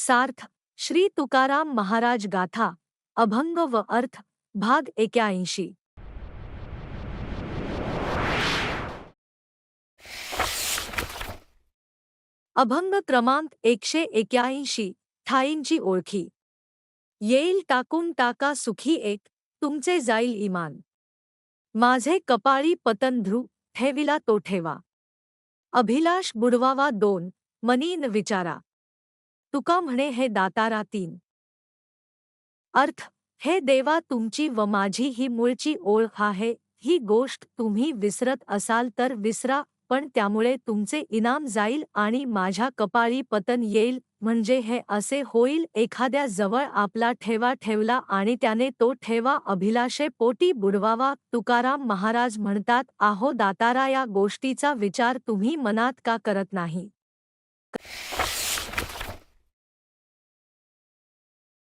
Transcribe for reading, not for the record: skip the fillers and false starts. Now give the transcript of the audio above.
सार्थ श्री तुकाराम महाराज गाथा अभंग व अर्थ भाग 81। अभंग क्रमांक 181। ठाईंची ओळखी। येईल टाकून टाका सुखी एक, तुमचे जाईल इमान। माझे कपाळी पतन ध्रुव, ठेविला तो ठेवा। अभिलाष बुडवावा दोन, मनीन विचारा। तुका म्हणे हे दातारा तीन। अर्थ हे देवा तुमची व माझी ही मूळची ओळख आहे, ही गोष्ट तुम्ही विसरत असाल तर विसरा, पण त्यामुळे तुमचे इनाम जाईल आणि माझ्या कपाळी पतन येईल, म्हणजे हे असे होईल एखाद्या जवळ आपला ठेवा ठेवला आणि त्याने तो ठेवा अभिलाषे पोटी बुडवावा। तुकाराम महाराज म्हणतात, आहो दातारा, या गोष्टीचा विचार तुम्ही मनात का करत नाही?